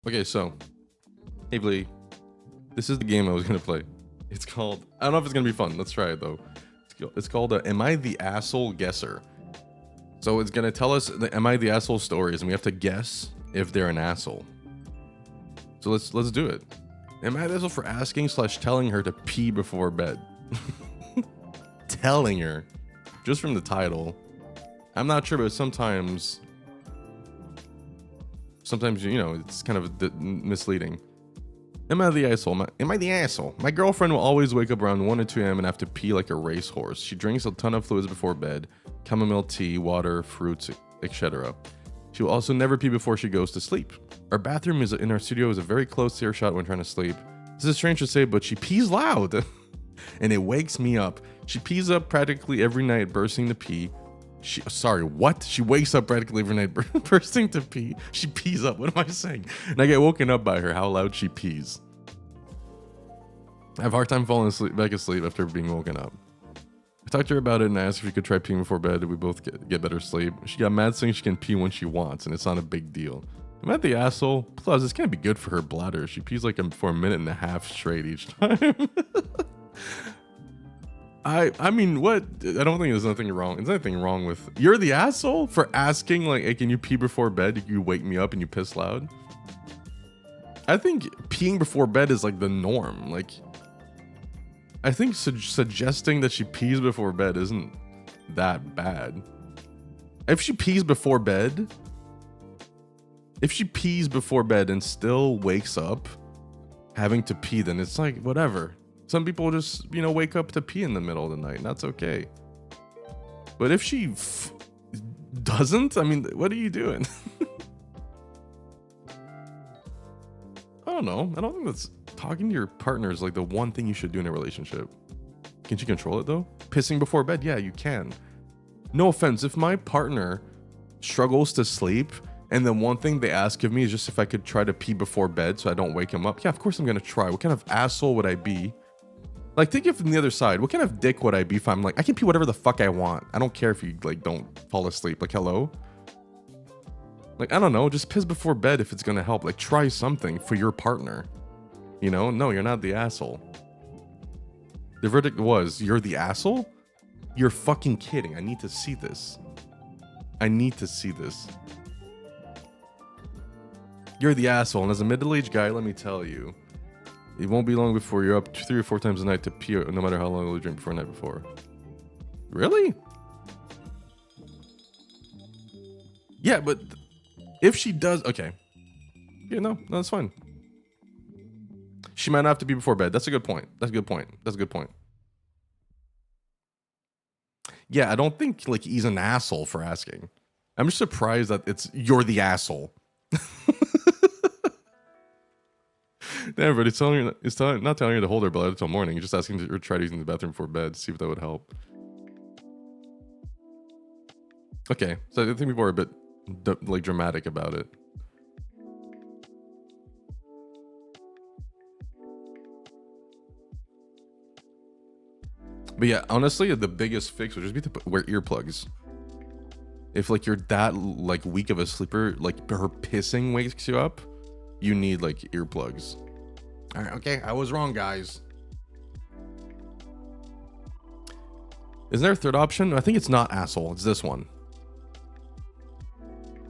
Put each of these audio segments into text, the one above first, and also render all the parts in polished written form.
Okay, so, hey Blee, this is the game I was gonna play. It's called, I don't know if it's gonna be fun. Let's try it though. It's called Am I the Asshole Guesser? So it's gonna tell us the Am I the Asshole stories, and we have to guess if they're an asshole. So let's do it. Am I the asshole for asking / telling her to pee before bed? Telling her, just from the title. I'm not sure, but sometimes you know it's kind of misleading. Am I the asshole? Am I the asshole? My girlfriend will always wake up around 1 or 2 a.m. and have to pee like a racehorse. She drinks a ton of fluids before bed, chamomile tea, water, fruits, etc. She will also never pee before she goes to sleep. Our bathroom in our studio is a very close earshot when trying to sleep. This is strange to say, but she pees loud, and it wakes me up. She pees up practically every night, bursting to pee. She wakes up practically every night, bursting to pee. She pees up. What am I saying? And I get woken up by her, how loud she pees. I have a hard time falling back asleep after being woken up. I talked to her about it and I asked if she could try peeing before bed. We both get better sleep. She got mad saying she can pee when she wants, and it's not a big deal. Am I the asshole? Plus, it's gonna be good for her bladder. She pees like for 1.5 minutes straight each time. I mean, what? I don't think there's nothing wrong. There's nothing wrong with you're the asshole for asking like, hey, can you pee before bed? You wake me up and you piss loud. I think peeing before bed is like the norm. Like, I think suggesting that she pees before bed isn't that bad. If she pees before bed and still wakes up having to pee, then it's like whatever. Some people just, wake up to pee in the middle of the night, and that's okay. But if she doesn't, I mean, what are you doing? I don't know. I don't think that's talking to your partner is like the one thing you should do in a relationship. Can she control it though? Pissing before bed? Yeah, you can. No offense. If my partner struggles to sleep and then one thing they ask of me is just if I could try to pee before bed so I don't wake him up. Yeah, of course I'm going to try. What kind of asshole would I be? Like, think of it from the other side. What kind of dick would I be if I'm like, I can pee whatever the fuck I want. I don't care if you like don't fall asleep. Like, hello? Like, I don't know. Just piss before bed if it's gonna help. Like, try something for your partner. No, you're not the asshole. The verdict was, you're the asshole? You're fucking kidding. I need to see this. You're the asshole. And as a middle-aged guy, let me tell you, it won't be long before you're up 3 or 4 times a night to pee, no matter how long you drink before the night before. Really? Yeah, but if she does, okay. Yeah, no, that's fine. She might not have to pee before bed. That's a good point. Yeah, I don't think like he's an asshole for asking. I'm just surprised that you're the asshole. Damn, but it's not telling her to hold her bladder until morning. You're just asking her to try using the bathroom before bed to see if that would help. Okay, so I think people are a bit like dramatic about it. But yeah, honestly, the biggest fix would just be to wear earplugs. If like you're that like weak of a sleeper, like her pissing wakes you up, you need like earplugs. All right, okay, I was wrong, guys. Is there a third option? I think it's not asshole. It's this one.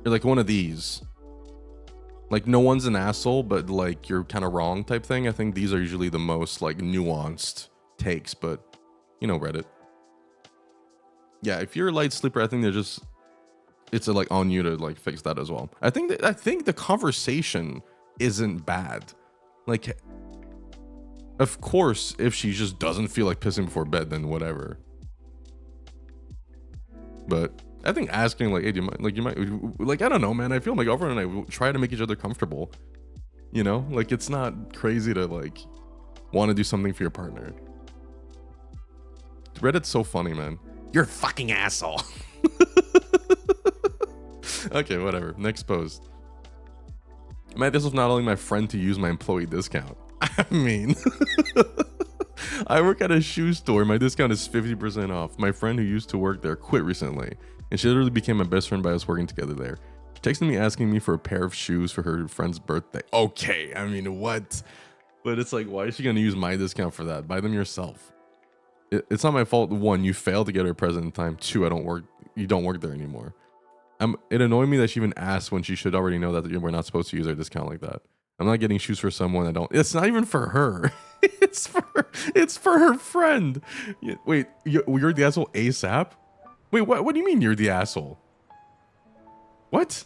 You're like one of these. Like no one's an asshole, but like you're kind of wrong type thing. I think these are usually the most like nuanced takes, but Reddit. Yeah, if you're a light sleeper, I think it's like on you to like fix that as well. I think the conversation isn't bad. Like, of course, if she just doesn't feel like pissing before bed, then whatever. But I think asking like, hey, you might I don't know, man. I feel my girlfriend and I try to make each other comfortable. Like it's not crazy to like want to do something for your partner. Reddit's so funny, man. You're a fucking asshole. Okay, whatever. Next post. This was not only my friend to use my employee discount. I mean, I work at a shoe store. My discount is 50% off. My friend who used to work there quit recently, and she literally became my best friend by us working together there. Texting me asking me for a pair of shoes for her friend's birthday. Okay, I mean, what? But it's like, why is she gonna use my discount for that? Buy them yourself. It's not my fault. One, you failed to get her a present in time. Two, you don't work there anymore. It annoyed me that she even asked when she should already know that we're not supposed to use our discount like that. I'm not getting shoes for someone I don't. It's not even for her. It's for her friend. Wait, you're the asshole ASAP? Wait, what do you mean you're the asshole? What?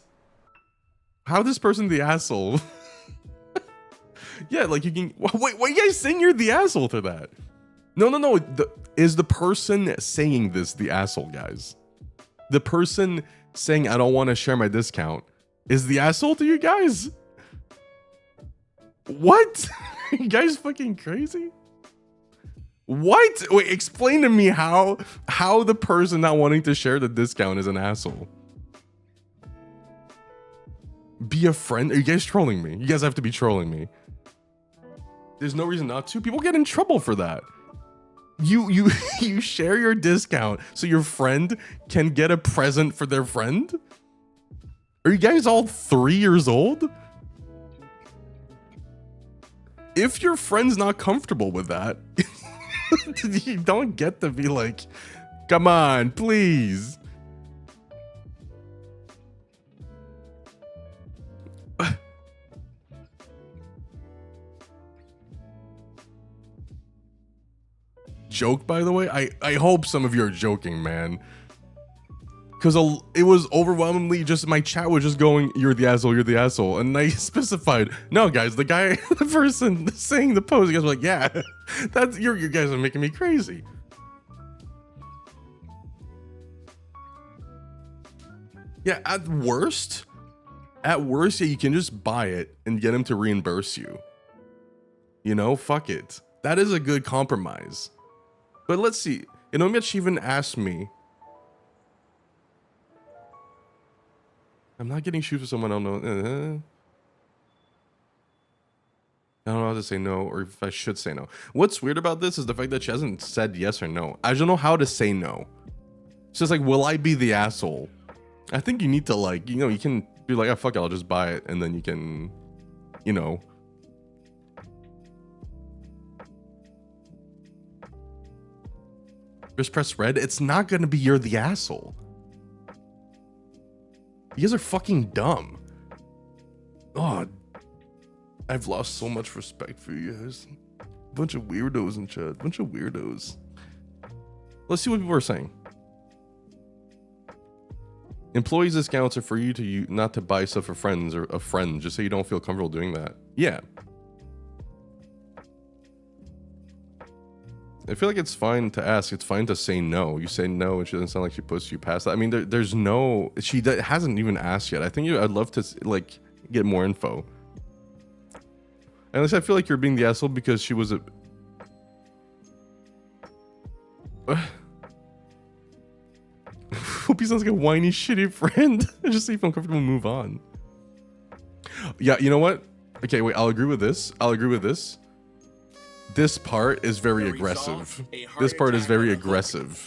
How this person the asshole? Yeah, like you can. Wait, what are you guys saying you're the asshole to that? No. Is the person saying this the asshole, guys? The person saying I don't want to share my discount is the asshole to you guys? What? You guys fucking crazy? What? Wait, explain to me how the person not wanting to share the discount is an asshole. Be a friend? Are you guys trolling me? You guys have to be trolling me. There's no reason not to. People get in trouble for that. You share your discount so your friend can get a present for their friend? Are you guys all 3 years old? If your friend's not comfortable with that, you don't get to be like, come on, please. Joke, by the way? I hope some of you are joking, man. Because it was overwhelmingly just, my chat was just going, you're the asshole. And I specified, no, guys, the person saying the post, you guys were like, yeah, you guys are making me crazy. Yeah, at worst, yeah, you can just buy it and get him to reimburse you. You know, fuck it. That is a good compromise. But let's see. You know, she even asked me, I'm not getting shoes for someone I don't know. I don't know how to say no, or if I should say no. What's weird about this is the fact that she hasn't said yes or no. I don't know how to say no. It's just like, will I be the asshole? I think you need to, like, you know, you can be like, oh, fuck it, I'll just buy it. And then you can, you know. Just press red. It's not going to be you're the asshole. You guys are fucking dumb. Oh, I've lost so much respect for you guys. Bunch of weirdos in chat. Bunch of weirdos. Let's see what people are saying. Employees discounts are for you to not to buy stuff for friends or a friend, just so you don't feel comfortable doing that. Yeah. I feel like it's fine to ask. It's fine to say no. You say no, and she doesn't sound like she puts you past that. I mean, there's no. She hasn't even asked yet. I think I'd love to like get more info. Unless I feel like you're being the asshole because she was a. Hope he sounds like a whiny, shitty friend. Just so you feel comfortable and move on. Yeah, you know what? Okay, wait. I'll agree with this. This part is very aggressive. This part is very aggressive.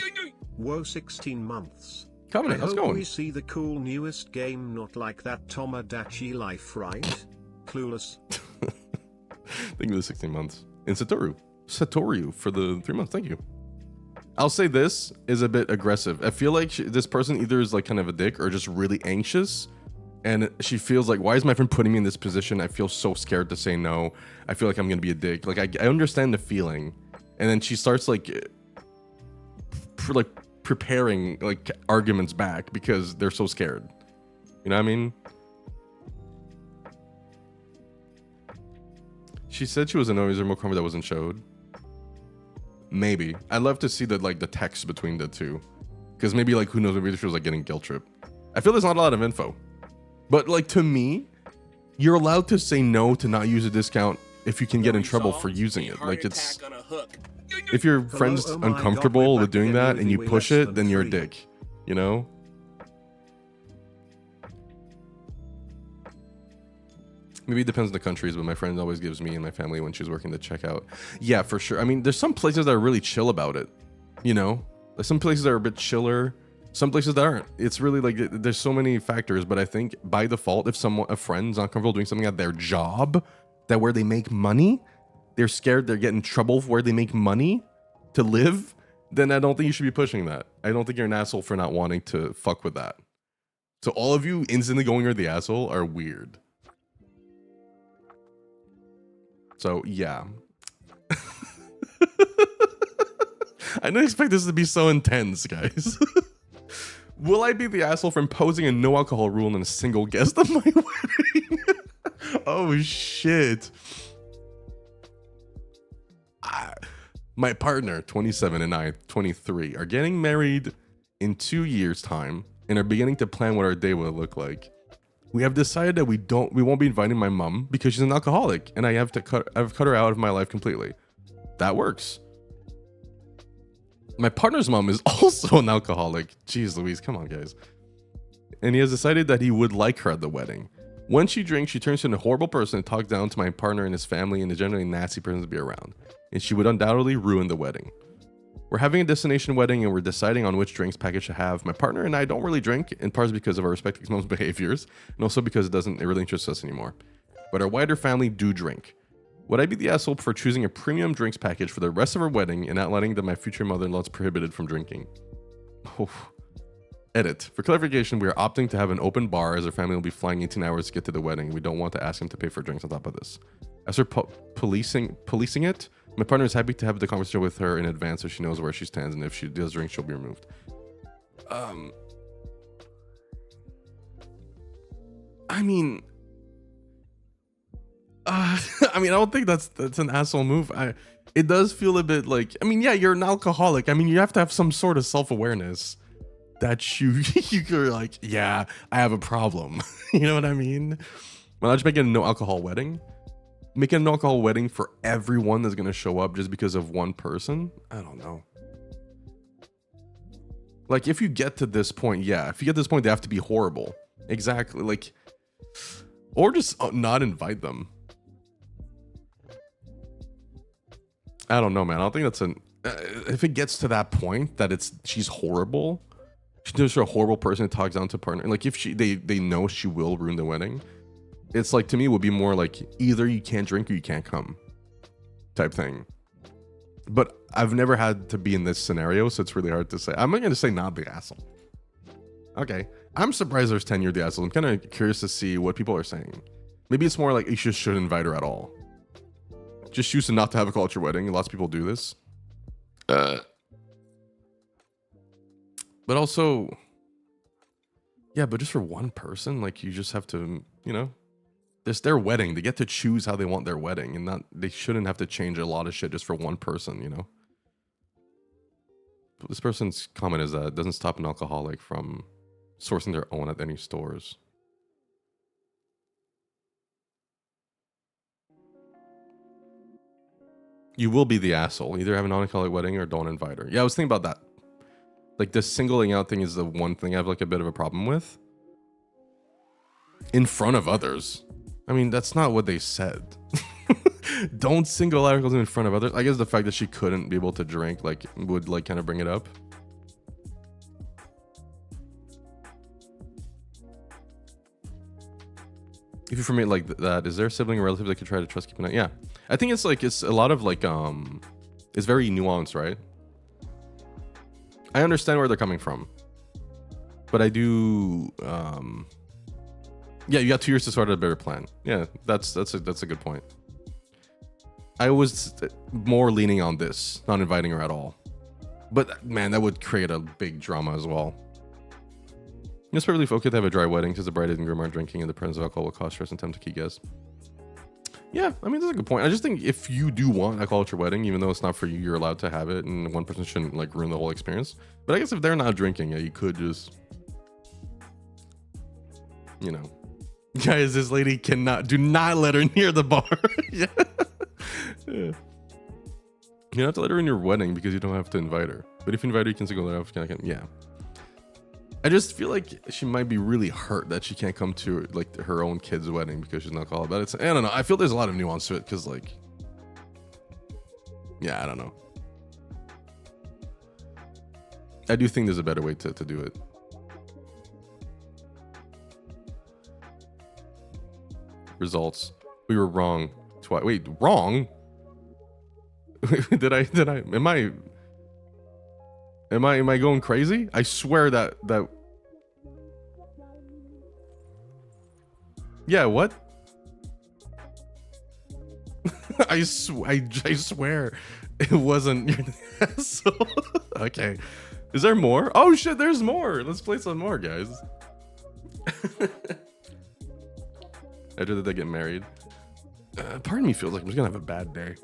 Whoa, 16 months. Covenant, how's it going? We see the cool newest game, not like that Tomodachi Life, right? Clueless. Thank you for the 16 months. And Satoru for the 3 months. Thank you. I'll say this is a bit aggressive. I feel like this person either is like kind of a dick or just really anxious. And she feels like, why is my friend putting me in this position? I feel so scared to say no. I feel like I'm going to be a dick. Like, I understand the feeling. And then she starts like preparing like arguments back because they're so scared. You know what I mean? She said she was annoyed with remote control that wasn't showed. Maybe. I'd love to see the text between the two. Because maybe like, who knows, maybe she was like getting guilt tripped. I feel there's not a lot of info. But like, to me, you're allowed to say no to not use a discount if you can get in trouble for using it. Like, it's, if your friend's uncomfortable with doing that and you push it, then you're a dick, you know? Maybe it depends on the countries, but my friend always gives me and my family when she's working the checkout. Yeah, for sure. I mean, there's some places that are really chill about it, you know? Like some places that are a bit chiller. Some places that aren't. It's really like there's so many factors, but I think by default, if a friend's not comfortable doing something at their job, that where they make money, they're scared they're getting in trouble where they make money to live, then I don't think you should be pushing that. I don't think you're an asshole for not wanting to fuck with that. So all of you instantly going you're the asshole are weird. So yeah. I didn't expect this to be so intense, guys. Will I be the asshole for imposing a no alcohol rule on a single guest of my wedding? Oh shit. My partner, 27, and I, 23, are getting married in 2 years' time and are beginning to plan what our day will look like. We have decided that we won't be inviting my mom because she's an alcoholic, and I've cut her out of my life completely. That works. My partner's mom is also an alcoholic. Jeez Louise, come on, guys. And he has decided that he would like her at the wedding. When she drinks, she turns into a horrible person and talks down to my partner and his family, and is generally a nasty person to be around. And she would undoubtedly ruin the wedding. We're having a destination wedding and we're deciding on which drinks package to have. My partner and I don't really drink, in part because of our respective mom's behaviors, and also because it really interests us anymore. But our wider family do drink. Would I be the asshole for choosing a premium drinks package for the rest of our wedding and not letting that my future mother-in-law is prohibited from drinking? Oh. Edit. For clarification, we are opting to have an open bar as our family will be flying 18 hours to get to the wedding. We don't want to ask him to pay for drinks on top of this. As for policing it, my partner is happy to have the conversation with her in advance so she knows where she stands, and if she does drink, she'll be removed. I mean, I don't think that's an asshole move. It does feel a bit like, I mean, yeah, you're an alcoholic. I mean, you have to have some sort of self-awareness that you're like, yeah, I have a problem. You know what I mean? Well, I'll just make it a no alcohol wedding. Make it a no alcohol wedding for everyone that's gonna show up just because of one person. I don't know. Like, if you get to this point, yeah, if you get to this point, they have to be horrible. Exactly. Like, or just not invite them. I don't know, man. I don't think that's if it gets to that point that she's horrible. She's just a horrible person who talks down to partner. Like, if they know she will ruin the wedding, it's like, to me, it would be more like either you can't drink or you can't come type thing. But I've never had to be in this scenario, so it's really hard to say. I'm not going to say not the asshole. Okay. I'm surprised there's 10 you're the asshole. I'm kind of curious to see what people are saying. Maybe it's more like you just shouldn't invite her at all. Just choose to not to have a culture wedding. Lots of people do this. But also, yeah, but just for one person, like, you just have to, you know, it's their wedding. They get to choose how they want their wedding, and they shouldn't have to change a lot of shit just for one person, you know? But this person's comment is that it doesn't stop an alcoholic from sourcing their own at any stores. You will be the asshole. Either have a non-alcoholic wedding or don't invite her. Yeah, I was thinking about that. Like, the singling out thing is the one thing I have like a bit of a problem with. In front of others. I mean, that's not what they said. Don't single out alcohol in front of others. I guess the fact that she couldn't be able to drink like would like kind of bring it up. If you for me like that, is there a sibling or relative that could try to trust keeping it? Yeah, I think it's a lot of like it's very nuanced, right? I understand where they're coming from, but I do yeah, you got 2 years to start a better plan. Yeah, that's a good point. I was more leaning on this, not inviting her at all. But man, that would create a big drama as well. It's perfectly okay to have a dry wedding because the bride and groom aren't drinking and the presence of alcohol will cause stress and time to key guests. Yeah, I mean, that's a good point. I just think if you do want a culture wedding, even though it's not for you, you're allowed to have it, and one person shouldn't like ruin the whole experience. But I guess if they're not drinking, yeah, you could just, you know, guys, this lady do not let her near the bar. Yeah. Yeah. You don't have to let her in your wedding because you don't have to invite her. But if you invite her, you can single her out. Yeah. I just feel like she might be really hurt that she can't come to like her own kid's wedding because she's not called. But I don't know. I feel there's a lot of nuance to it because like, yeah, I don't know. I do think there's a better way to do it. Results. We were wrong. Wait, wrong? Did I? Am I going crazy? I swear that. Yeah, what? I swear it wasn't your asshole. Okay. Is there more? Oh shit, there's more. Let's play some more, guys. After they get married. Part of me feels like I'm just gonna have a bad day.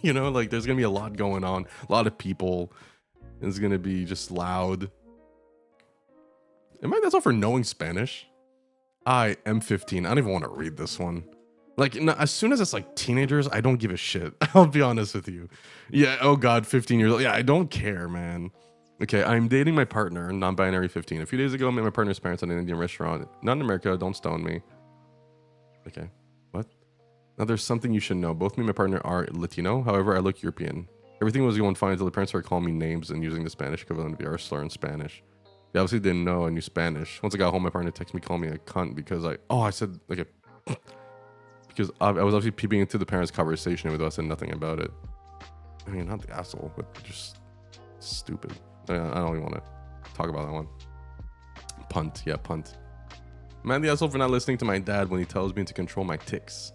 You know, like there's gonna be a lot going on, a lot of people. It's gonna be just loud. Am I that's all for knowing Spanish? I am 15. I don't even want to read this one. Like, no, as soon as it's like teenagers, I don't give a shit. I'll be honest with you. Yeah, oh god, 15 years old. Yeah, I don't care, man. Okay, I'm dating my partner, non-binary 15. A few days ago, I met my partner's parents at an Indian restaurant. Not in America, don't stone me. Okay, what? Now there's something you should know. Both me and my partner are Latino. However, I look European. Everything was going fine until the parents started calling me names and using the Spanish equivalent of our slur in Spanish. They obviously didn't know I knew Spanish. Once I got home, my partner texted me, calling me a cunt because I said like a... Because I was obviously peeping into the parents' conversation with us and nothing about it. I mean, not the asshole, but just stupid. I don't even want to talk about that one. Punt. Yeah, punt. I'm mad at the asshole for not listening to my dad when he tells me to control my tics.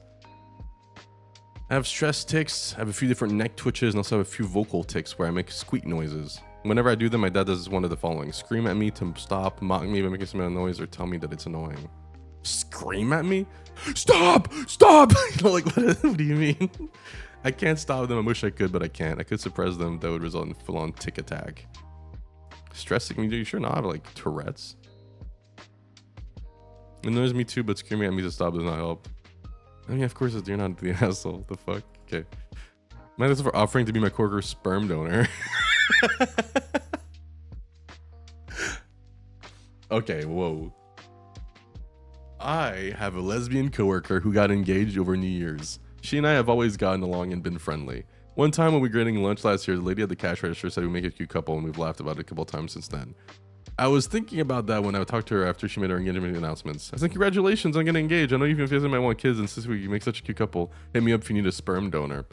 I have stress tics, I have a few different neck twitches, and also have a few vocal tics where I make squeak noises. Whenever I do them, my dad does one of the following. Scream at me to stop, mock me by making some noise, or tell me that it's annoying. Scream at me? Stop! Stop! You know, like, what do you mean? I can't stop them. I wish I could, but I can't. I could suppress them. That would result in full-on tic attack. Stressing me? Do you sure not have, like, Tourette's? It annoys me too, but screaming at me to stop does not help. I mean, of course, you're not the asshole. The fuck? Okay. Man, this is for offering to be my coworker's sperm donor. Okay, whoa. I have a lesbian coworker who got engaged over New Year's. She and I have always gotten along and been friendly. One time when we were getting lunch last year, the lady at the cash register said we make a cute couple, and we've laughed about it a couple times since then. I was thinking about that when I talked to her after she made her engagement announcements. I said, congratulations on getting engaged. I know you guys might want kids, and since we make such a cute couple, hit me up if you need a sperm donor.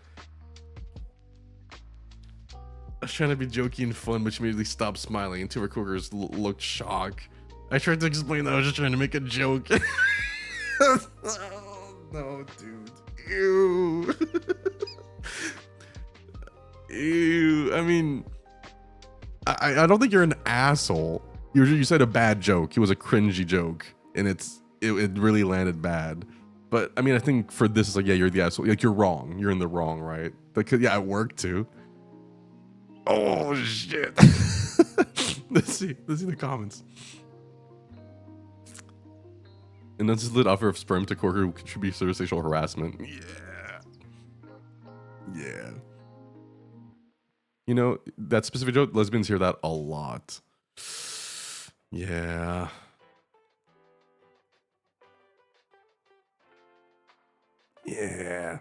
I was trying to be jokey and fun, but she immediately stopped smiling, and two of her coworkers looked shocked. I tried to explain that I was just trying to make a joke. Oh, no, dude. Ew. Ew. I mean, I don't think you're an asshole. You said a bad joke. It was a cringy joke, and it really landed bad. But I mean, I think for this, it's like, yeah, you're the asshole. Like, you're wrong. You're in the wrong, right? Like, yeah, it worked too. Oh shit. Let's see the comments. An unsolicited offer of sperm to coworker who should be sort of sexual harassment. Yeah. You know, that specific joke, lesbians hear that a lot. Yeah. Yeah.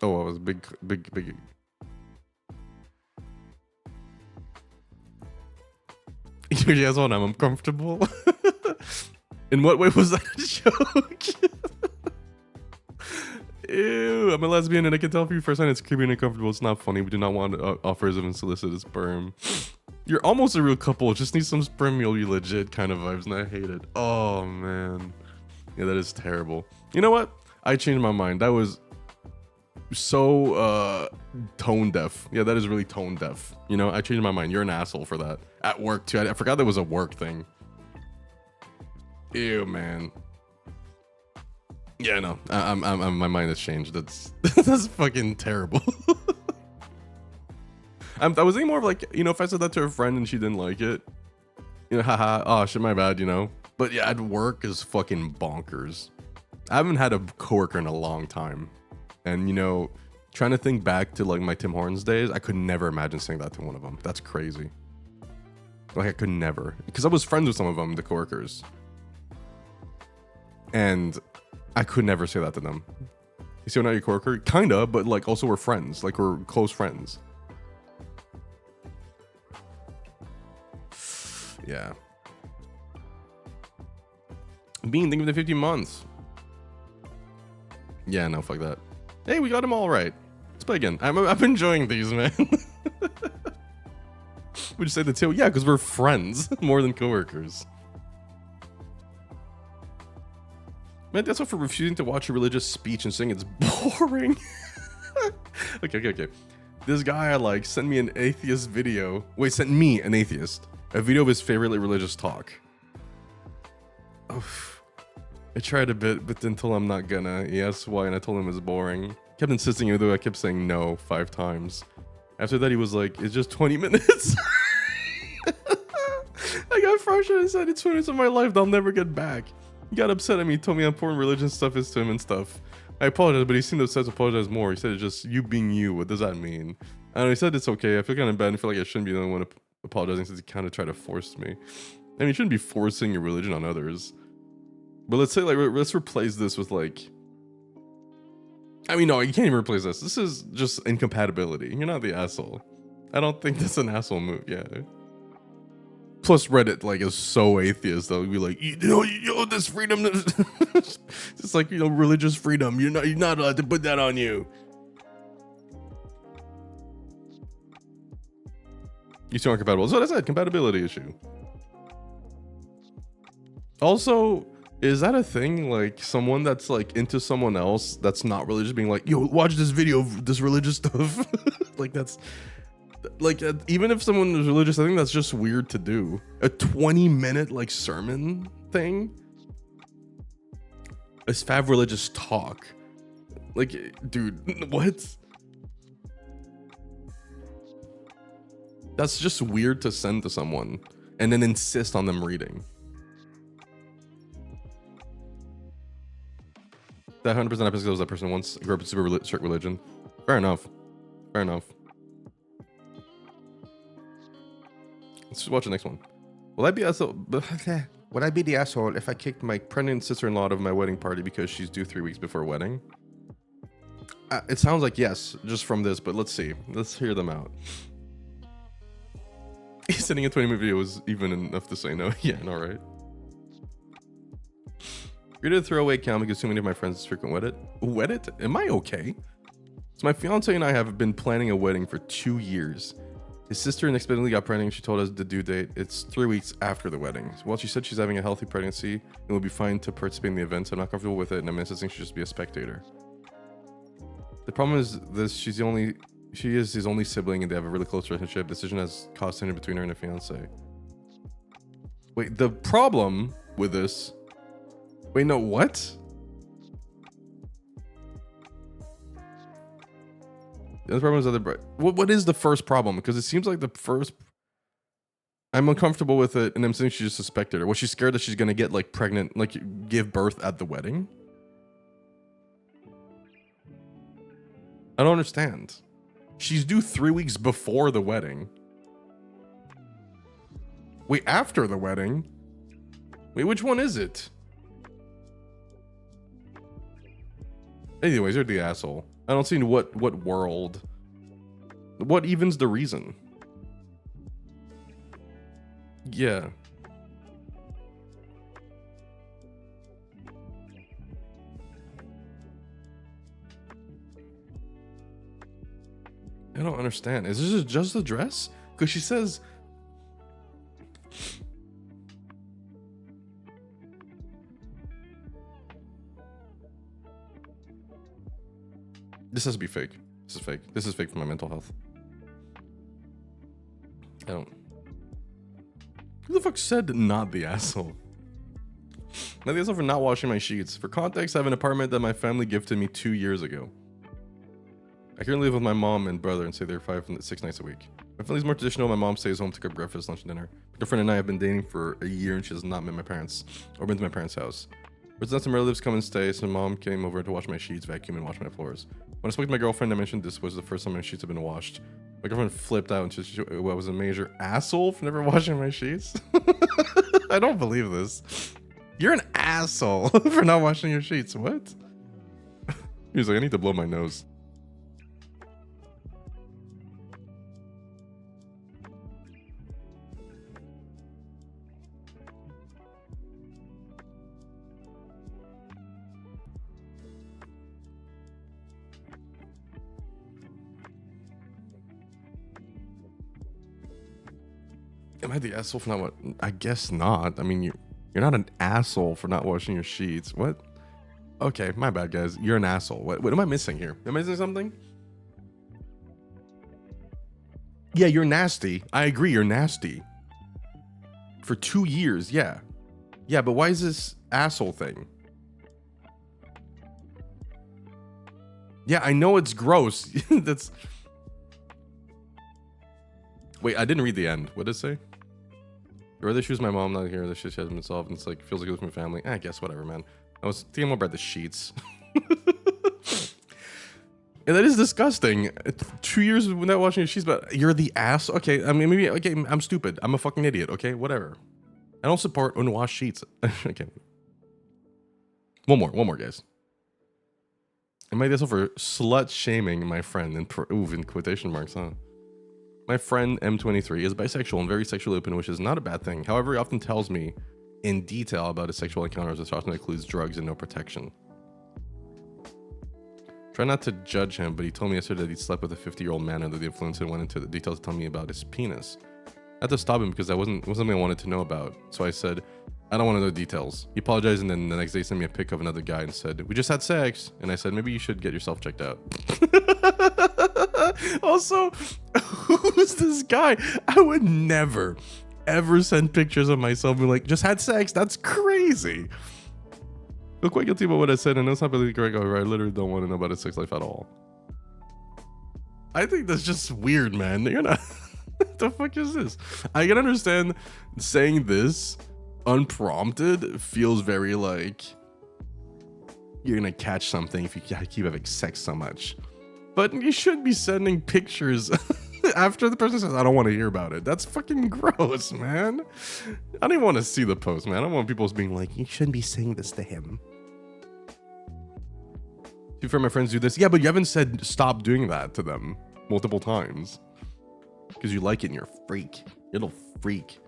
Oh, I was big. You're the asshole and I'm uncomfortable. In what way was that a joke? Ew, I'm a lesbian and I can tell for you firsthand it's creepy and uncomfortable. It's not funny. We do not want offers of unsolicited sperm. You're almost a real couple. Just need some sperm, you'll be legit kind of vibes, and I hate it. Oh, man. Yeah, that is terrible. You know what? I changed my mind. That was so tone deaf. Yeah, that is really tone deaf. You know, I changed my mind. You're an asshole for that. At work, too. I forgot that was a work thing. Ew, man. Yeah, no. My mind has changed. That's fucking terrible. I was thinking more of like, you know, if I said that to a friend and she didn't like it, you know, haha, oh shit, my bad, you know. But yeah, at work is fucking bonkers. I haven't had a coworker in a long time, and you know, trying to think back to like my Tim Hortons days, I could never imagine saying that to one of them. That's crazy. Like I could never, because I was friends with some of them, the coworkers, and I could never say that to them. You see, I'm not your coworker, kinda, but like also we're friends, like we're close friends. Yeah. Bean, thank you for the 50 months. Yeah, no, fuck that. Hey, we got them all right. Let's play again. I'm enjoying these, man. Would you say the two? Yeah, because we're friends more than coworkers. Man, that's all for refusing to watch a religious speech and saying it's boring. Okay. This guy like sent me an atheist video. Wait, sent me an atheist. A video of his favorite religious talk. Oof. I tried a bit, but until I'm not gonna. He asked why, and I told him it was boring. Kept insisting, even though I kept saying no 5 times. After that, he was like, it's just 20 minutes. I got frustrated and said, it's 20 minutes of my life that I'll never get back. He got upset at me, told me how important religion stuff is to him and stuff. I apologized, but he seemed upset to apologize more. He said it's just you being you. What does that mean? I don't know, he said it's okay. I feel kind of bad and feel like I shouldn't be the only one apologizing since he kind of tried to force me. I mean, you shouldn't be forcing your religion on others. But let's say, like, let's replace this with, like... I mean, no, you can't even replace this. This is just incompatibility. You're not the asshole. I don't think that's an asshole move, yeah. Plus, Reddit, like, is so atheist, though. It'd be like, you know, this freedom... It's like, you know, religious freedom. You're not allowed to put that on you. You two aren't compatible. So that's a compatibility issue. Also... Is that a thing, like, someone that's, like, into someone else that's not religious being like, yo, watch this video of this religious stuff? Like, that's... Like, even if someone is religious, I think that's just weird to do. A 20-minute, like, sermon thing? A fab religious talk. Like, dude, what? That's just weird to send to someone and then insist on them reading. That 100% happens because that person once grew up in super strict religion. Fair enough. Fair enough. Let's just watch the next one. Will I be asshole? Would I be the asshole if I kicked my pregnant sister-in-law out of my wedding party because she's due 3 weeks before wedding? It sounds like yes, just from this, but let's see. Let's hear them out. Sending a 20-minute video was even enough to say no. Yeah, no, right? You're to throw away count because too many of my friends frequent wedded. Wedded? Am I okay? So my fiance and I have been planning a wedding for 2 years. His sister unexpectedly got pregnant and she told us the due date. It's 3 weeks after the wedding. Well, she said she's having a healthy pregnancy and will be fine to participate in the event, so I'm not comfortable with it and I'm insisting she just be a spectator. The problem is this, she is his only sibling and they have a really close relationship. Decision has caused tension between her and her fiance. Wait, the problem with this... Wait, no, what? The other problem is other. What is the first problem? Because it seems like the first. I'm uncomfortable with it, and I'm saying she's just suspected her. Was she scared that she's gonna get like pregnant, like give birth at the wedding? I don't understand. She's due 3 weeks before the wedding. Wait, after the wedding? Wait, which one is it? Anyways, you're the asshole. I don't see what world. What even's the reason? Yeah. I don't understand. Is this just the dress? Because she says... This has to be fake. This is fake. This is fake for my mental health. I don't... Who the fuck said not the asshole? Not the asshole for not washing my sheets. For context, I have an apartment that my family gifted me 2 years ago. I currently live with my mom and brother and stay there 5 and 6 nights a week. My family's more traditional. My mom stays home to cook breakfast, lunch, and dinner. My girlfriend and I have been dating for a year and she has not met my parents or been to my parents' house. Residents and relatives come and stay, so mom came over to wash my sheets, vacuum, and wash my floors. When I spoke to my girlfriend, I mentioned this was the first time my sheets have been washed. My girlfriend flipped out and she was a major asshole for never washing my sheets. I don't believe this. You're an asshole for not washing your sheets. What? He was like, I need to blow my nose. I the asshole for not what? I guess not. I mean, you're not an asshole for not washing your sheets. What? Okay, my bad, guys. You're an asshole. What am I missing here? Am I missing something? Yeah, you're nasty. I agree, you're nasty. For 2 years, yeah. Yeah, but why is this asshole thing? Yeah, I know it's gross. That's... Wait, I didn't read the end. What did it say? I'd rather choose my mom not here. The shit she hasn't been solved. And it's like, feels like it was my family. I guess, whatever, man. I was thinking more about the sheets. And that is disgusting. 2 years without washing your sheets, but you're the ass. Okay, I mean, maybe, okay, I'm stupid. I'm a fucking idiot, okay? Whatever. I don't support unwashed sheets. Okay. One more, guys. I made this over slut shaming my friend in quotation marks, huh? My friend M23 is bisexual and very sexually open, which is not a bad thing. However, he often tells me in detail about his sexual encounters, which often includes drugs and no protection. Try not to judge him, but he told me yesterday that he slept with a 50-year-old man under the influence and went into the details to tell me about his penis. I had to stop him because it wasn't something I wanted to know about. So I said, I don't want to know details. He apologized, and then the next day he sent me a pic of another guy and said, we just had sex. And I said, maybe you should get yourself checked out. Also, who's this guy? I would never, ever send pictures of myself and be like, just had sex. That's crazy. I feel quite guilty about what I said, and that's not really correct. However, I literally don't want to know about his sex life at all. I think that's just weird, man. You're not... What the fuck is this? I can understand saying this unprompted feels very like you're gonna catch something if you keep having sex so much. But you shouldn't be sending pictures after the person says, I don't want to hear about it. That's fucking gross, man. I don't even want to see the post, man. I don't want people being like, you shouldn't be saying this to him. Two of my friends do this. Yeah, but you haven't said stop doing that to them multiple times. Because you like it and you're a freak. You're a little freak.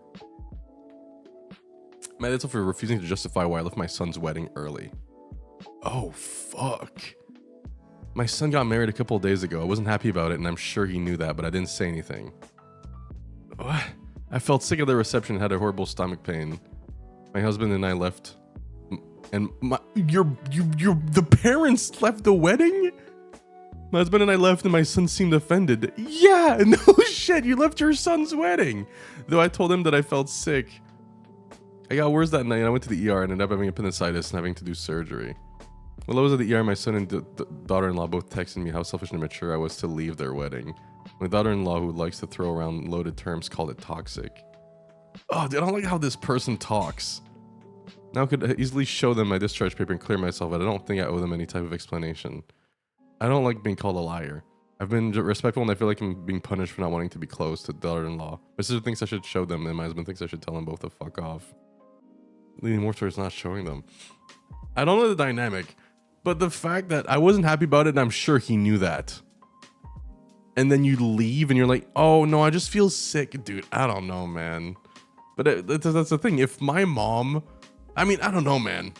Man, that's for refusing to justify why I left my son's wedding early. Oh, fuck. My son got married a couple of days ago. I wasn't happy about it, and I'm sure he knew that, but I didn't say anything. What? I felt sick at the reception and had a horrible stomach pain. My husband and I left, and the parents left the wedding? My husband and I left, and my son seemed offended. Yeah, no shit, you left your son's wedding. Though I told him that I felt sick. I got worse that night, and I went to the ER and ended up having appendicitis and having to do surgery. While I was at the ER, my son and daughter-in-law both texted me how selfish and immature I was to leave their wedding. My daughter-in-law, who likes to throw around loaded terms, called it toxic. Oh, dude, I don't like how this person talks. Now I could easily show them my discharge paper and clear myself, but I don't think I owe them any type of explanation. I don't like being called a liar. I've been respectful, and I feel like I'm being punished for not wanting to be close to daughter-in-law. My sister thinks I should show them, and my husband thinks I should tell them both to fuck off. Leaning more towards not showing them. I don't know the dynamic, but the fact that I wasn't happy about it, and I'm sure he knew that. And then you leave, and you're like, oh, no, I just feel sick. Dude, I don't know, man. But that's the thing. If my mom... I mean, I don't know, man.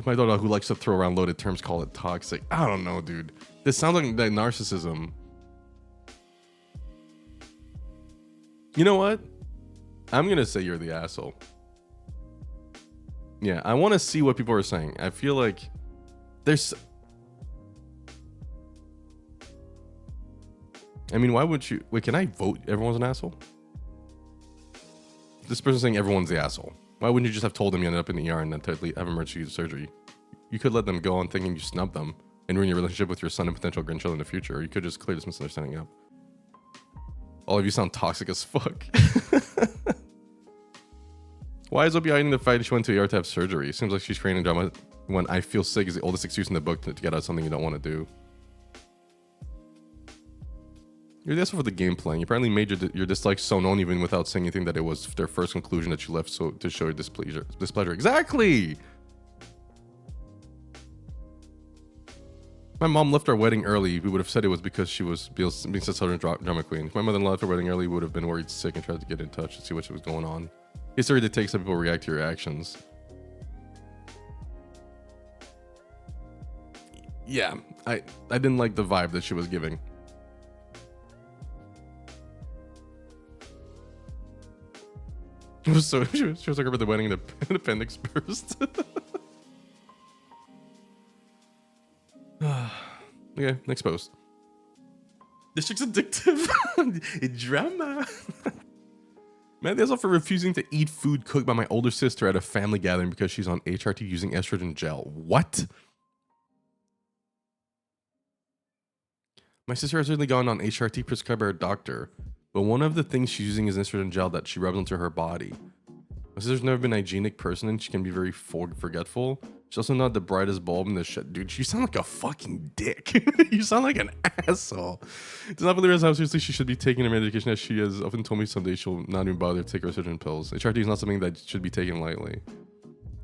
My daughter, who likes to throw around loaded terms, call it toxic. I don't know, dude. This sounds like narcissism. You know what? I'm gonna say you're the asshole. Yeah, I want to see what people are saying. I feel like there's... I mean, why would you... Wait, can I vote everyone's an asshole? This person's saying everyone's the asshole. Why wouldn't you just have told them you ended up in the ER and then totally have emergency surgery? You could let them go on thinking you snubbed them and ruin your relationship with your son and potential grandchildren in the future. Or you could just clear this misunderstanding up. All of you sound toxic as fuck. Why is Opie hiding the fact that she went to ER to have surgery? Seems like she's creating drama when I feel sick is the oldest excuse in the book to get out of something you don't want to do. You're the asshole for the game playing. You apparently made your dislike so known even without saying anything that it was their first conclusion that you left so to show your displeasure. Exactly! My mom left our wedding early. We would have said it was because she was being such a drama queen. If my mother-in-law left her wedding early, we would have been worried sick and tried to get in touch to see what was going on. History dictates how people react to your actions. Yeah, I didn't like the vibe that she was giving. was so she was like over the wedding and the appendix burst. Okay, next post. This chick's addictive. Drama. Man, that's all for refusing to eat food cooked by my older sister at a family gathering because she's on HRT using estrogen gel. What? My sister has recently gone on HRT prescribed by her doctor, but one of the things she's using is estrogen gel that she rubs into her body. My sister's never been an hygienic person and she can be very forgetful. She's also not the brightest bulb in the shit. Dude, you sound like a fucking dick. You sound like an asshole. Does not believe how seriously she should be taking her medication, as she has often told me someday she'll not even bother to take her estrogen pills. HRT is not something that should be taken lightly.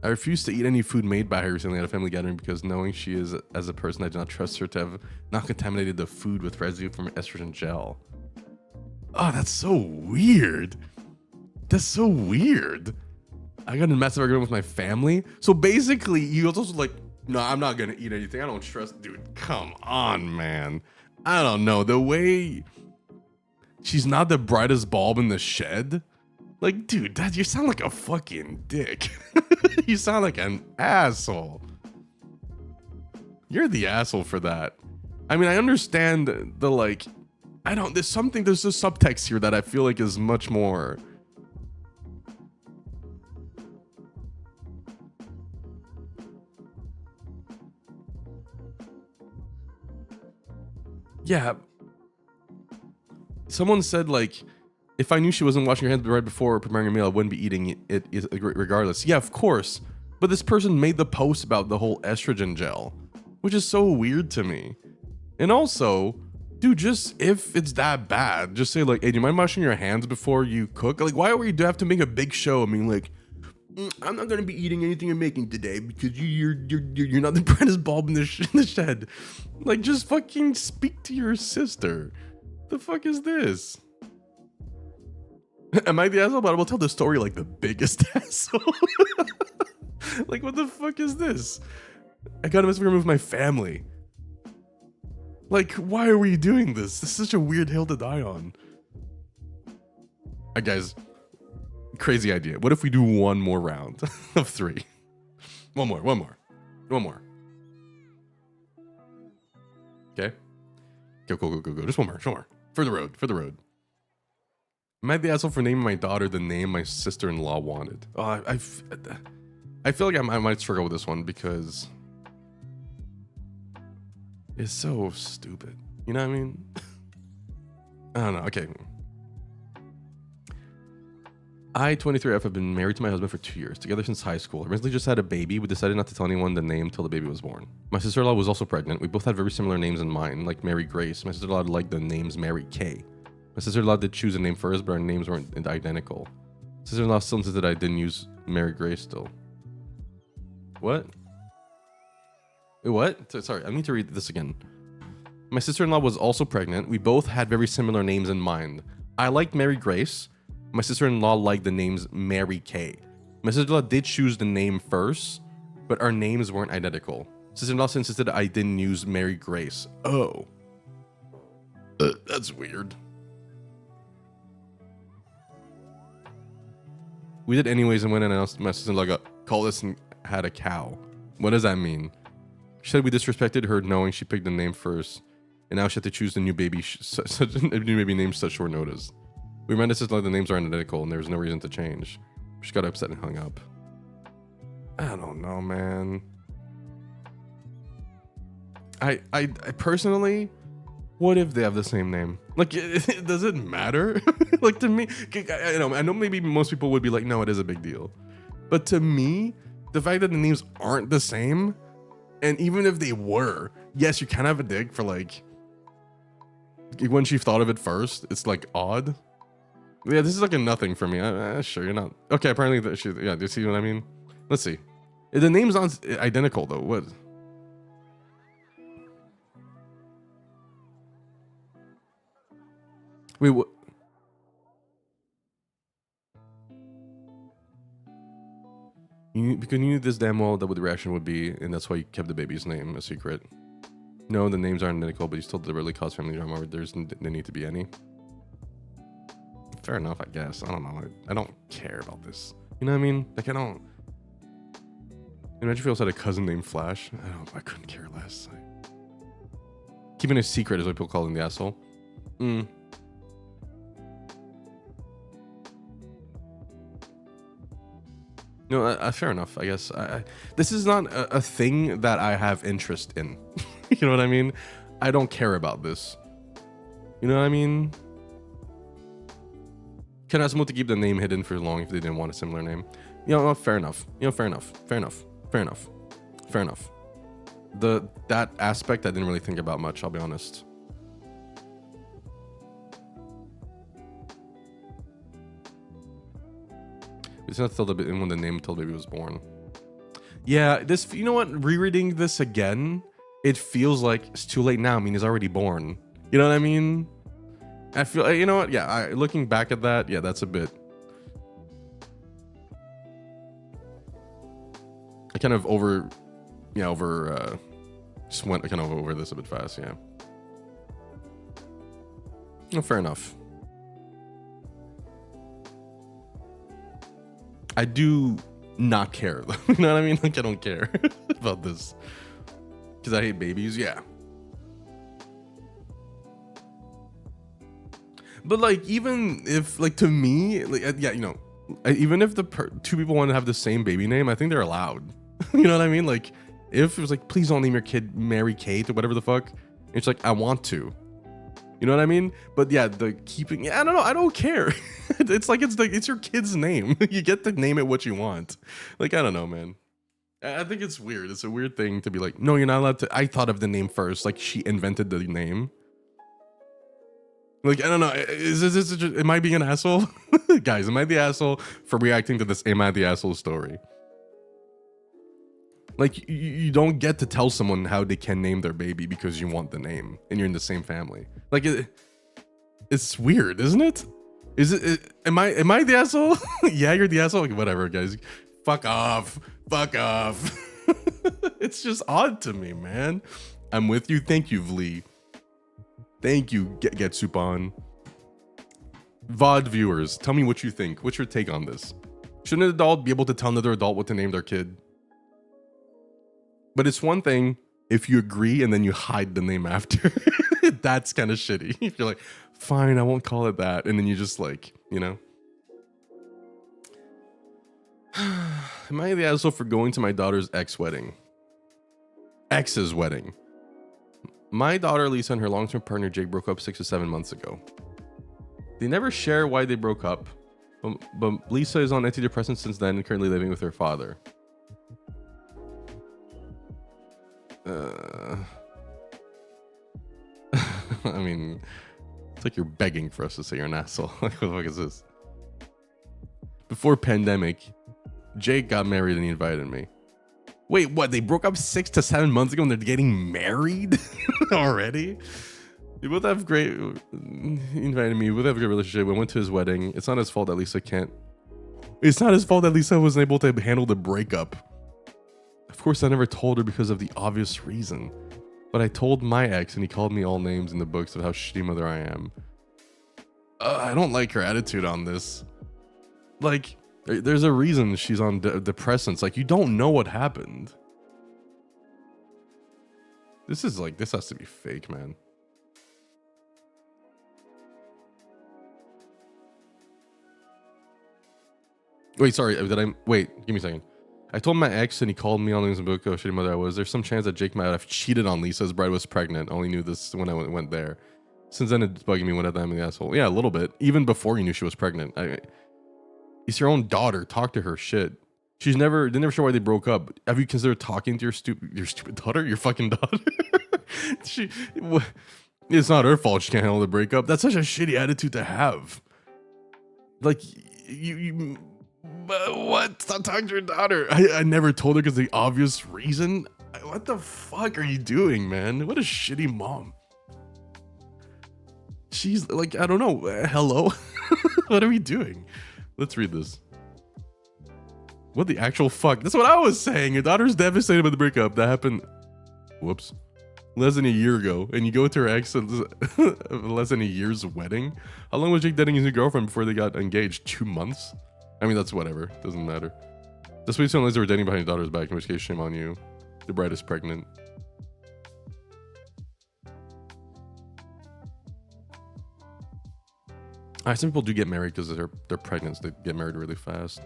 I refuse to eat any food made by her recently at a family gathering because knowing she is as a person, I do not trust her to have not contaminated the food with residue from estrogen gel. Oh, that's so weird. That's so weird. I got in a massive argument with my family. So basically, you also like, no, I'm not gonna eat anything. I don't trust, dude. Come on, man. I don't know. The way she's not the brightest bulb in the shed. Like, dude, Dad, you sound like a fucking dick. You sound like an asshole. You're the asshole for that. I mean, I understand the like, there's a subtext here that I feel like is much more. Yeah. Someone said like, if I knew she wasn't washing her hands right before preparing a meal, I wouldn't be eating it regardless. Yeah, of course. But this person made the post about the whole estrogen gel, which is so weird to me. And also, dude, just if it's that bad, just say like, hey, do you mind washing your hands before you cook? Like, why would you have to make a big show? I mean, like, I'm not gonna be eating anything you're making today because you're not the brightest bulb in the shed. Like, just fucking speak to your sister. The fuck is this? Am I the asshole? But I will tell the story like the biggest asshole. Like, what the fuck is this? I gotta remove my family. Like, why are we doing this? This is such a weird hill to die on. Guys, crazy idea. What if we do one more round of 3? One more. Okay. Go. Just one more. For the road. Am I the asshole for naming my daughter the name my sister-in-law wanted? Oh, I feel like I might struggle with this one because it's so stupid. You know what I mean? I don't know. Okay. I, 23F, have been married to my husband for 2 years, together since high school. I recently just had a baby. We decided not to tell anyone the name till the baby was born. My sister-in-law was also pregnant. We both had very similar names in mind, like Mary Grace. My sister-in-law liked the names Mary Kay. My sister-in-law did choose a name first, but our names weren't identical. Sister-in-law still insisted I didn't use Mary Grace still. What? What? Sorry, I need to read this again. My sister-in-law was also pregnant. We both had very similar names in mind. I liked Mary Grace. My sister-in-law liked the names Mary Kay. My sister-in-law did choose the name first, but our names weren't identical. Sister-in-law insisted I didn't use Mary Grace. Oh. That's weird. We did anyways, and when I announced my sister-in-law got called us and had a cow. What does that mean? She said we disrespected her knowing she picked the name first, and now she had to choose the new baby name such short notice. We reminded sister the names aren't identical and there was no reason to change. She got upset and hung up. I don't know, man. I personally, what if they have the same name? Like, does it matter? Like, to me, I know maybe most people would be like, no, it is a big deal. But to me, the fact that the names aren't the same, and even if they were, yes, you can have a dick for like, when she thought of it first, it's like odd. Yeah, this is like a nothing for me. Sure, you're not. Okay, apparently, yeah, do you see what I mean? Let's see. The name's not identical, though. What? Wait, what? Because you knew this damn well that what the reaction would be, and that's why you kept the baby's name a secret. No, the names aren't identical, but you still deliberately cause family drama where there's no need to be any. fair enough, I guess. I don't know. I don't care about this. You know what I mean? Like, I don't. Imagine if you also had a cousin named Flash. I couldn't care less. Keeping a secret is what people call him the asshole. No, fair enough, I guess. This is not a thing that I have interest in. You know what I mean? I don't care about this. You know what I mean? Can ask someone to keep the name hidden for long if they didn't want a similar name. You know, fair enough. You know, fair enough. That aspect I didn't really think about much, I'll be honest. It's not till when the name until the baby was born. Yeah, this, you know what? Rereading this again, it feels like it's too late now. I mean, he's already born. You know what I mean? I feel, you know what? Yeah, looking back at that, yeah, that's a bit. I kind of just went kind of over this a bit fast. Yeah. Oh, fair enough. I do not care though. You know what I mean? Like, I don't care about this because I hate babies. Yeah. But like, even if like, to me, like, yeah, you know, even if the two people want to have the same baby name, I think they're allowed. You know what I mean? Like, if it was like, please don't name your kid Mary Kate or whatever the fuck, it's like, I want to. You know what I mean? But yeah, the keeping, I don't know, I don't care. It's like, it's your kid's name. You get to name it what you want. Like, I don't know, man. I think it's weird. It's a weird thing to be like, no, you're not allowed to. I thought of the name first. Like, she invented the name. Like, I don't know. Am I being an asshole? Guys, am I the asshole for reacting to this am I the asshole story? Like, you don't get to tell someone how they can name their baby because you want the name and you're in the same family. Like, it's weird, isn't it? Am I the asshole? Yeah, you're the asshole. Like, whatever, guys. Fuck off. It's just odd to me, man. I'm with you. Thank you, Vlee. Thank you, Get Soup on. VOD viewers, tell me what you think. What's your take on this? Shouldn't an adult be able to tell another adult what to name their kid? But it's one thing if you agree and then you hide the name after. That's kind of shitty. If you're like, fine, I won't call it that. And then you just like, you know. Am I the asshole for going to my daughter's ex's wedding? My daughter Lisa and her long-term partner Jake broke up 6 to 7 months ago. They never share why they broke up, but Lisa is on antidepressants since then and currently living with her father. I mean, it's like you're begging for us to say you're an asshole. Like, what the fuck is this? Before pandemic, Jake got married and he invited me. Wait, what? They broke up 6 to 7 months ago and they're getting married already? We both have great. He invited me. We both have a great relationship. We went to his wedding. It's not his fault that Lisa can't. It's not his fault that Lisa wasn't able to handle the breakup. Of course, I never told her because of the obvious reason. But I told my ex and he called me all names in the books of how shitty mother I am. I don't like her attitude on this. Like, there's a reason she's on depressants. Like, you don't know what happened. This has to be fake, man. Wait, sorry. Wait, give me a second. I told my ex and he called me on the book of shitty mother I was. There's some chance that Jake might have cheated on Lisa. His bride was pregnant. Only knew this when I went there. Since then, it's bugging me when I'm the asshole. Yeah, a little bit. Even before you knew she was pregnant. It's your own daughter. Talk to her. Shit. They never sure why they broke up. Have you considered talking to your stupid daughter? Your fucking daughter? It's not her fault she can't handle the breakup. That's such a shitty attitude to have. Like, you what? Stop talking to your daughter. I never told her because the obvious reason. What the fuck are you doing, man? What a shitty mom. She's like, I don't know. Hello? What are we doing? Let's read this. What the actual fuck? That's what I was saying. Your daughter's devastated by the breakup. That happened. Whoops. less than a year ago, and you go to her ex less than a year's wedding. How long was Jake dating his new girlfriend before they got engaged? 2 months? I mean, that's whatever. Doesn't matter. Just wait until they were dating behind your daughter's back, in which case, shame on you. The bride is pregnant. Some people do get married because they're pregnant, so they get married really fast.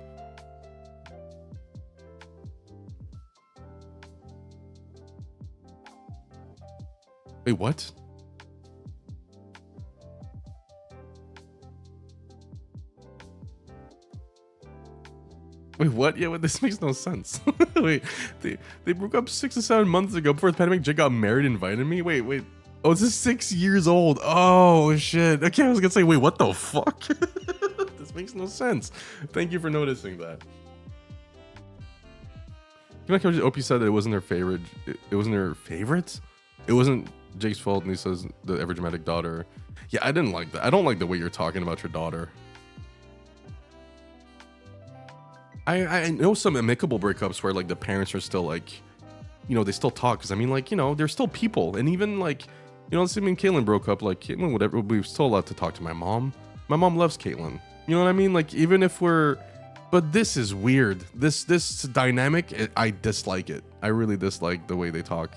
Wait, what? Wait, what? Yeah, this makes no sense. Wait, they broke up 6 to 7 months ago before the pandemic. Jake got married and invited me? Wait. Oh, this is 6 years old. Oh, shit. Okay, I was gonna say, wait, what the fuck? This makes no sense. Thank you for noticing that. You know, like Opie said that it wasn't her favorite. It wasn't her favorite? It wasn't Jake's fault, and he says the ever dramatic daughter. Yeah, I didn't like that. I don't like the way you're talking about your daughter. I know some amicable breakups where like the parents are still like, you know, they still talk. Cause I mean, like, you know, they're still people. And even like, you know, let's say me and Caitlin broke up, like, you know, whatever, we're still allowed to talk to my mom. My mom loves Caitlin. You know what I mean? Like, even if but this is weird. This dynamic, I dislike it. I really dislike the way they talk.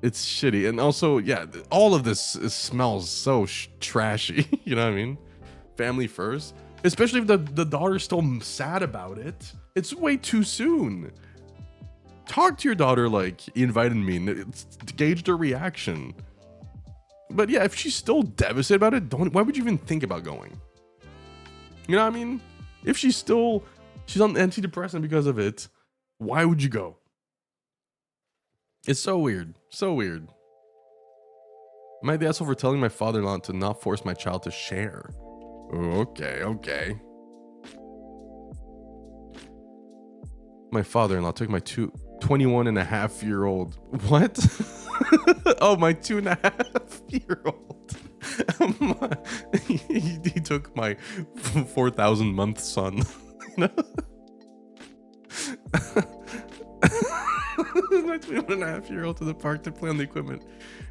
It's shitty. And also, yeah, all of this smells so trashy. You know what I mean? Family first. Especially if the daughter's still sad about it. It's way too soon. Talk to your daughter like he invited me and gauge their reaction. But yeah, if she's still devastated about it, why would you even think about going? You know what I mean? If she's on antidepressant because of it, why would you go? It's so weird. So weird. Am I the asshole for telling my father-in-law to not force my child to share? Okay. My father-in-law took my 21-and-a-half-year-old. What? Oh, my 2.5-year-old. He took my 4,000-month son. My 21-and-a-half-year-old to the park to play on the equipment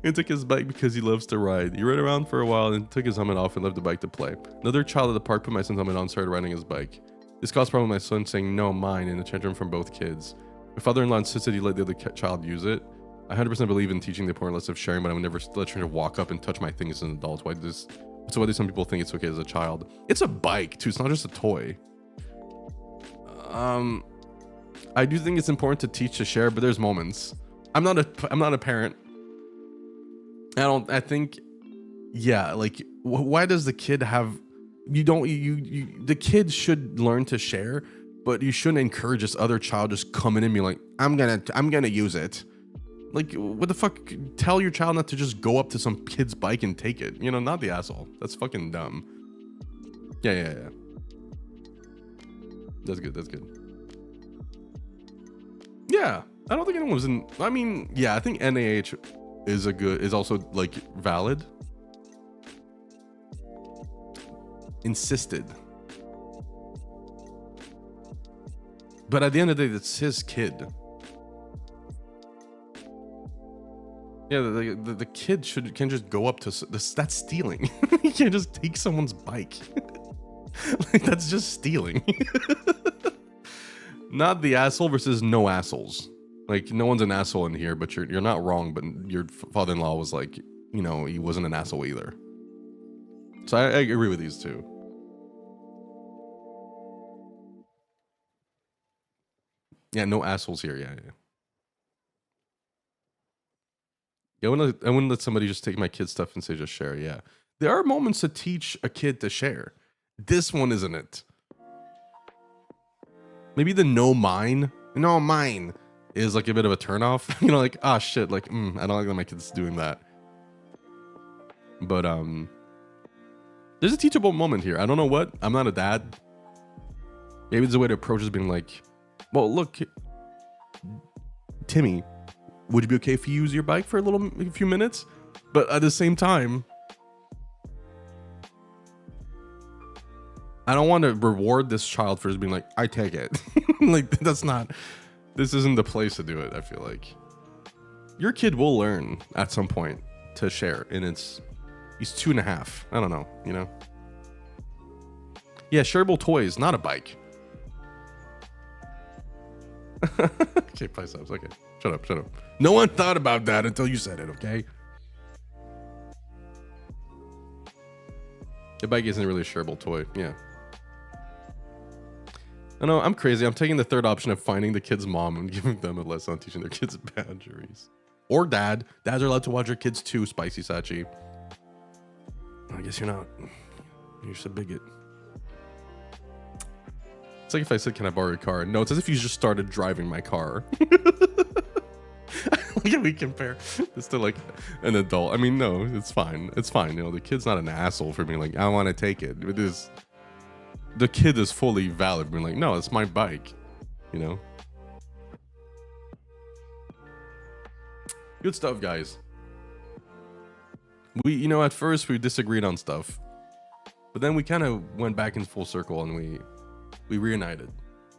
and took his bike because he loves to ride. He rode around for a while and took his helmet off and left the bike to play. Another child at the park put my son's helmet on and started riding his bike. This caused problem with my son saying no, mine, and a tantrum from both kids. My father-in-law insisted he let the other child use it. I 100% believe in teaching the importance of sharing, but I would never let children walk up and touch my things as an adult. Why do some people think it's okay as a child? It's a bike too. It's not just a toy. I do think it's important to teach to share, but there's moments. I'm not a parent. I think, yeah, like, why does the kid have, the kid should learn to share, but you shouldn't encourage this other child just coming in and be like, I'm gonna use it. Like, what the fuck? Tell your child not to just go up to some kid's bike and take it. You know, not the asshole. That's fucking dumb. Yeah. That's good. Yeah, I don't think anyone was in. I mean, yeah, I think NAH is also like valid. Insisted. But at the end of the day, it's his kid. Yeah, the kid can just go up to this. That's stealing. You can't just take someone's bike. Like, that's just stealing. Not the asshole versus no assholes. Like, no one's an asshole in here, but you're not wrong. But your father-in-law was like, you know, he wasn't an asshole either. So I agree with these two. Yeah, no assholes here. Yeah. I wouldn't let somebody just take my kid's stuff and say just share. Yeah, there are moments to teach a kid to share. This one isn't it. Maybe the no mine is like a bit of a turnoff. You know, like, ah, shit, like, I don't like that my kid's doing that. But there's a teachable moment here. I don't know what. I'm not a dad. Maybe there's a way to approach this being like, well, look, Timmy, would it be okay if you use your bike for a few minutes? But at the same time, I don't want to reward this child for just being like, I take it. Like, this isn't the place to do it, I feel like. your kid will learn at some point to share, and he's 2.5. I don't know, you know. Yeah, shareable toys, not a bike. Okay, biceps. Okay, shut up. No one thought about that until you said it. Okay. The bike isn't really a shareable toy. Yeah. I know, I'm crazy. I'm taking the third option of finding the kid's mom and giving them a lesson on teaching their kids boundaries. Or dad. Dads are allowed to watch their kids too, Spicy Sachi. I guess you're not. You're just a bigot. It's like if I said, can I borrow your car? No, it's as if you just started driving my car. Can we compare this to like an adult? I mean, no, it's fine. It's fine. You know, the kid's not an asshole for being like, I want to take it. It is. The kid is fully valid, being like, no, it's my bike, you know. Good stuff, guys. We, you know, at first we disagreed on stuff, but then we kind of went back in full circle and we reunited.